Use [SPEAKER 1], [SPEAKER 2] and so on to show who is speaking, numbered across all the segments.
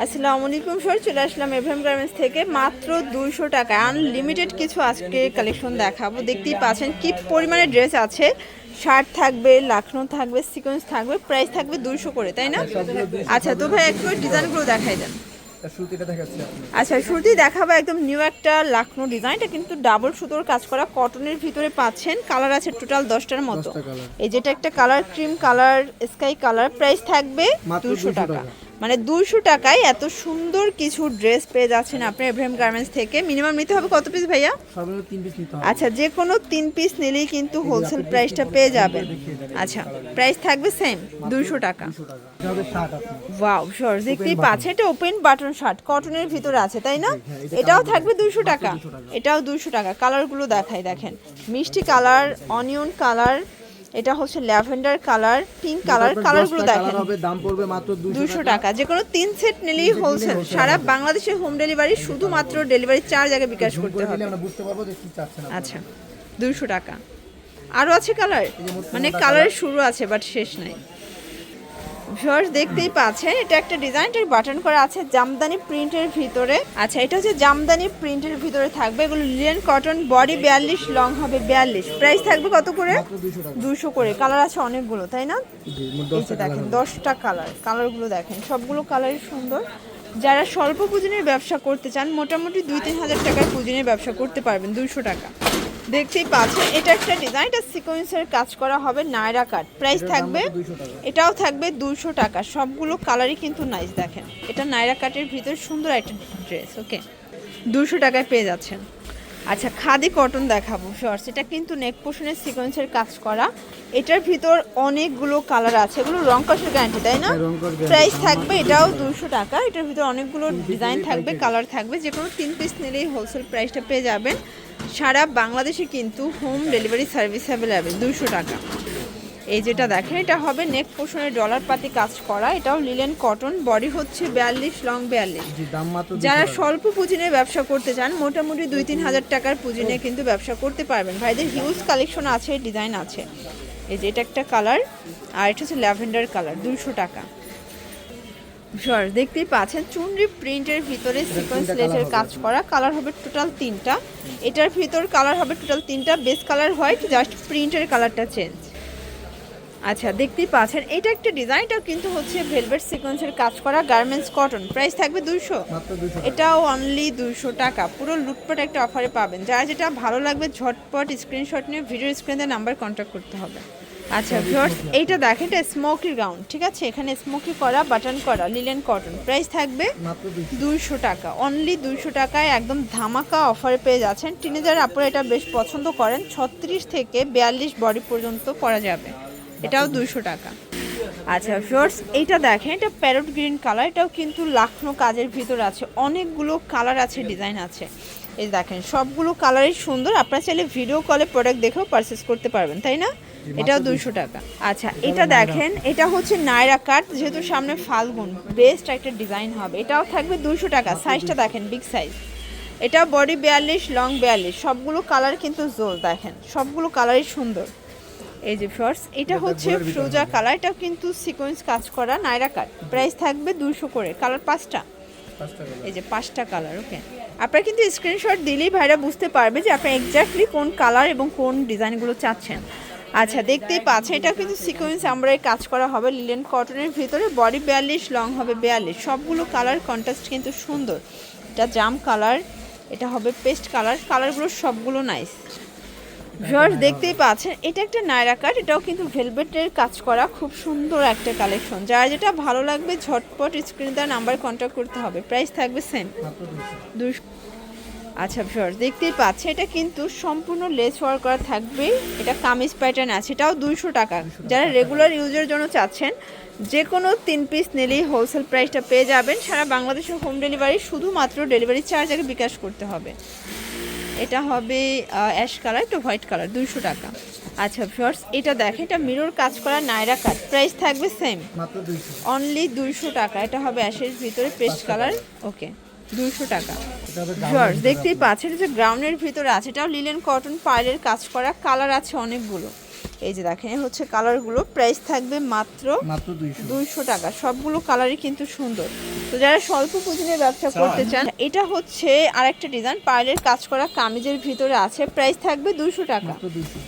[SPEAKER 1] আসসালামু আলাইকুম স্যার, চলে আসলাম এভএম গার্মেন্টস থেকে মাত্র 200 টাকায় আনলিমিটেড কিছু আজকে কালেকশন দেখাবো। দেখতেই পাচ্ছেন কি পরিমাণে ড্রেস আছে। শার্ট থাকবে, লাখনো থাকবে, সিকোয়েন্স থাকবে, প্রাইস থাকবে 200 করে, তাই না? আচ্ছা, তো ভাই একটু ডিজাইনগুলো দেখাই দেন। আচ্ছা, শুরুতেই দেখাবো একদম নিউ একটা লাখনো ডিজাইন। এটা কিন্তু ডাবল সুতোর কাজ করা, কটনের ভিতরে পাচ্ছেন। কালার আছে টোটাল 10টার মতো। এই যেটা একটা colour cream colour, sky colour, price থাকবে 200 টাকা। মানে 200 টাকায় এত সুন্দর কিছু ড্রেস পেয়ে যাচ্ছেন আপনি এভএম গার্মেন্টস থেকে। মিনিমাম নিতে হবে কত পিস ভাইয়া?
[SPEAKER 2] সর্বনিম্ন 3 পিস নিতে হবে।
[SPEAKER 1] আচ্ছা, যে কোনো 3 পিস নিলেই কিন্তু হোলসেল প্রাইসটা পেয়ে যাবেন। আচ্ছা, প্রাইস থাকবে সেম 200 টাকা।
[SPEAKER 2] এটা হবে শার্ট আপনার।
[SPEAKER 1] ওয়াও, শর দেখতেই পাচ্ছেন এটা ওপেন বাটন শার্ট, কটনের ভিতরে আছে, তাই না? এটাও থাকবে 200 টাকা। এটাও 200 টাকা। কালারগুলো দেখাই, দেখেন মিষ্টি কালার, অনিয়ন কালার, এটা হচ্ছে ল্যাভেন্ডার কালার, পিঙ্ক কালার। কালারগুলো দেখেন।
[SPEAKER 2] দাম পড়বে মাত্র
[SPEAKER 1] 200 টাকা। যে কোনো 3 সেট নিলেই হোলসেল। সারা বাংলাদেশে হোম ডেলিভারি, শুধুমাত্র ডেলিভারি চার্জ আগে বিকাশ করতে হবে।
[SPEAKER 2] আমরা বুঝতে পারবো যে কি চাচ্ছেন আপনি।
[SPEAKER 1] আচ্ছা, 200 টাকা। আরও আছে কালার, মানে কালারের শুরু আছে বাট শেষ নাই। ভিউয়ার্স দেখতেই পাচ্ছেন এটা একটা ডিজাইনের বাটন করা আছে জামদানি প্রিন্টের ভিতরে। আচ্ছা, এটা হচ্ছে জামদানি প্রিন্টের ভিতরে থাকবে। এগুলো লিনেন কটন, বডি 42, লং হবে 42। প্রাইস থাকবে কত করে? 200 করে। কালার আছে অনেকগুলো, তাই না? এই যে দেখেন 10টা কালার। কালারগুলো দেখেন, সবগুলো কালারই সুন্দর। যারা স্বল্প পুঁজির ব্যবসা করতে চান, মোটামুটি 2-3 হাজার টাকার পুঁজির ব্যবসা করতে পারবেন 200 টাকা। দেখতেই পাচ্ছেন এটা একটা ডিজাইন, এটা সিকোয়েন্সের কাজ করা হবে, নায়রা কাট। প্রাইস থাকবে, এটাও থাকবে 200 টাকা। সবগুলো কালারই কিন্তু নাইস। দেখেন এটা নায়রা কাটের ভিতর সুন্দর একটা ড্রেস। ওকে, 200 টাকায় পেয়ে যাচ্ছেন। আচ্ছা, খাদি কটন দেখাবো শর্টস। এটা কিন্তু নেক পোর্শনের সিকোয়েন্সের কাজ করা। এটার ভিতর অনেকগুলো কালার আছে। এগুলো রং কষের গ্যারান্টি, তাই না? প্রাইস থাকবে এটাও 200 টাকা। এটার ভিতর অনেকগুলো ডিজাইন থাকবে, কালার থাকবে। যে কোনো 3 পিস নিলেই হোলসেল প্রাইসটা পেয়ে যাবেন। সারা বাংলাদেশে কিন্তু হোম ডেলিভারি সার্ভিস অ্যাভেলেবেল 200 টাকা। এই যেটা দেখেন এটা হবে নেক পোর্শনের ডলার পাতি কাজ করা। এটাও লিলেন কটন, বডি হচ্ছে 42, লং 42। যারা স্বল্প পুঁজি নিয়ে ব্যবসা করতে চান, মোটামুটি 2-3 হাজার টাকার পুঁজি নিয়ে কিন্তু ব্যবসা করতে পারবেন। ভাইদের হিউজ কালেকশন আছে, ডিজাইন আছে। এই যে এটা একটা কালার, আর এটা হচ্ছে ল্যাভেন্ডার কালার, 200 টাকা। সর দেখতেই পাচ্ছেন চুনরি প্রিন্টের ভিতরে সিকোয়েন্স লেসের কাজ করা। কালার হবে টোটাল 3টা। এটার ভিতর কালার হবে টোটাল 3টা। বেস কালার হোয়াইট, জাস্ট প্রিন্টের কালারটা চেঞ্জ। আচ্ছা, দেখতেই পাচ্ছেন এটা একটা ডিজাইন। এটাও কিন্তু হচ্ছে ভেলভেট সিকোয়েন্সের কাজ করা, গার্মেন্টস কটন। প্রাইস থাকবে 200। এটাও অনলি 200 টাকা। পুরো লুটপাট একটা অফারে পাবেন। যারা যেটা ভালো লাগবে ঝটপট স্ক্রিনশট নিয়ে ভিডিও স্ক্রিনে নাম্বার কন্ট্যাক্ট করতে হবে। আচ্ছা ভিউয়ার্স, এইটা দেখেন, এটা স্মোকি গাউন, ঠিক আছে? এখানে স্মোকি করা, বাটন করা, লিলেন কটন। প্রাইস থাকবে 200 টাকা। অনলি 200 টাকায় একদম ধামাকা অফারে পেয়ে যাচ্ছেন। টিনেজার আপনারা এটা বেশ পছন্দ করেন। 36 থেকে 42 বডি পর্যন্ত পরা যাবে। এটাও 200 টাকা। আচ্ছা ভিউয়ার্স, এইটা দেখেন, এটা প্যারট গ্রিন কালার। এটাও কিন্তু লাখনো কাজের ভিতর আছে। অনেকগুলো কালার আছে, ডিজাইন আছে। এই দেখেন সবগুলো কালারই সুন্দর। আপনারা চাইলে ভিডিও কলে প্রোডাক্ট দেখেও পারচেস করতে পারবেন, তাই না? এটাও 200 টাকা। আচ্ছা, এটা দেখেন, এটা হচ্ছে নায়রা কাট। যেহেতু সামনে ফাল্গুন, বেস্ট একটা ডিজাইন হবে। এটাও থাকবে 200 টাকা। সাইজটা দেখেন, বিগ সাইজ। এটা বডি 42, লং 42। সবগুলো কালার কিন্তু জোল। দেখেন সবগুলো কালারই সুন্দর। এই যে ফ্রস, এটা হচ্ছে ফ্রোজা কালার। এটাও কিন্তু সিকোয়েন্স কাজ করা, নায়রা কাট। প্রাইস থাকবে 200 করে। কালার 5টা। এই যে 5টা কালার। ওকে, আপনারা কিন্তু স্ক্রিনশট দিলেই ভাইরা বুঝতে পারবে যে আপনারা এক্স্যাক্টলি কোন কালার এবং কোন ডিজাইনগুলো চাচ্ছেন। আচ্ছা, দেখতেই পাচ্ছেন এটা কিন্তু সিকোয়েন্স আমরাই কাজ করা হবে, লিলেন কটনের ভিতরে। বডি 42, লং হবে 42। সবগুলো কালার কন্ট্রাস্ট কিন্তু সুন্দর। এটা জাম কালার, এটা হবে পেস্ট কালার। কালারগুলো সবগুলো নাইস। ভিউয়ার্স দেখতেই পাচ্ছেন এটা একটা নায়রা কাট। এটাও কিন্তু ভেলভেটের কাজ করা, খুব সুন্দর একটা কালেকশন। যার যেটা ভালো লাগবে ঝটপট স্ক্রিনে দেওয়া নাম্বার কন্ট্যাক্ট করতে হবে। প্রাইস থাকবে সেম 200। আচ্ছা ভিউয়ার্স দেখতেই পাচ্ছেন এটা কিন্তু সম্পূর্ণ লেস ওয়ার্ক করা থাকবে। এটা কামিজ প্যাটার্ন আছে। এটাও 200 টাকা। যারা রেগুলার ইউজের জন্য চাচ্ছেন, যে কোনো 3 পিস নিলেই হোলসেল প্রাইসটা পেয়ে যাবেন। সারা বাংলাদেশে হোম ডেলিভারি, শুধুমাত্র ডেলিভারি চার্জ আগে বিকাশ করতে হবে। এটা হবে অ্যাশ কালার, এটা হোয়াইট কালার, 200 টাকা। আচ্ছা ভিউয়ার্স, এটা দেখেন, এটা মিরর কাজ করা নায়রা কাট। প্রাইস থাকবে সেম, অনলি 200 টাকা। এটা হবে অ্যাশের ভিতরে পেস্ট কালার। ওকে, 200 টাকা। ভিউয়ার্স দেখতেই পাচ্ছেন যে গ্রাউন্ডের ভিতরে আছে। এটাও লিলেন কটন, পার্লের কাজ করা। কালার আছে অনেকগুলো। এই যে দেখেন এই হচ্ছে কালারগুলো, প্রাইস থাকবে মাত্র
[SPEAKER 2] মাত্র 200
[SPEAKER 1] 200 টাকা। সবগুলো কালারই কিন্তু সুন্দর। তো যারা স্বল্প পুঁজি নিয়ে ব্যবসা করতে চান, এটা হচ্ছে আরেকটা ডিজাইন পার্লের কাজ করা কামিজের ভিতরে আছে, প্রাইস থাকবে 200 টাকা।
[SPEAKER 2] মাত্র 200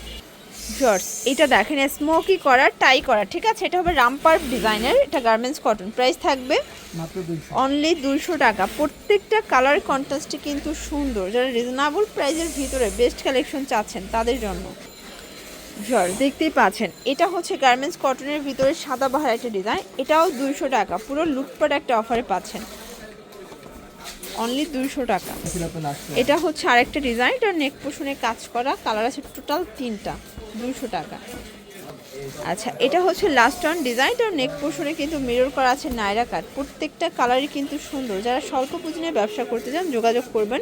[SPEAKER 1] জর্জ এটা দেখেন স্মোকি করা টাই করা, ঠিক আছে, এটা হবে রামপার ডিজাইনের, এটা গার্মেন্টস কটন, প্রাইস থাকবে
[SPEAKER 2] মাত্র 200
[SPEAKER 1] অনলি 200 টাকা। প্রত্যেকটা কালার কন্ট্রাস্টই কিন্তু সুন্দর, যারা রিজনেবল প্রাইসের ভিতরে বেস্ট কালেকশন চাচ্ছেন তাদের জন্য। জর্জ দেখতেই পাচ্ছেন এটা হচ্ছে গার্মেন্টস কটনের ভিতরে সাদা বাহার একটা ডিজাইন, এটাও 200 টাকা, পুরো লুটপাট একটা অফারে পাচ্ছেন অনলি 200 টাকা। এটা হচ্ছে আরেকটা ডিজাইন, এটা নেক পোষণে কাজ করা, কালার আছে টোটাল 3টা, 200 টাকা। আচ্ছা এটা হচ্ছে লাস্ট অন ডিজাইন, আর নেক পোর্শনে কিন্তু মিরর করা আছে নায়রা কাট, প্রত্যেকটা কালারই কিন্তু সুন্দর। যারা স্বল্প পুঁজি নিয়ে ব্যবসা করতে চান যোগাযোগ করবেন,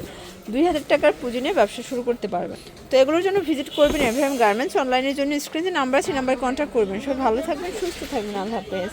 [SPEAKER 1] 2000 টাকার পুঁজি নিয়ে ব্যবসা শুরু করতে পারবেন। তো এগুলোর জন্য ভিজিট করবেন এভরিওয়ান গার্মেন্টস, অনলাইনের জন্য স্ক্রিনে নাম্বার আছে, নাম্বার কন্ট্যাক্ট করবেন। সবাই ভালো থাকবেন, সুস্থ থাকবেন, আল্লাহ হাফেজ।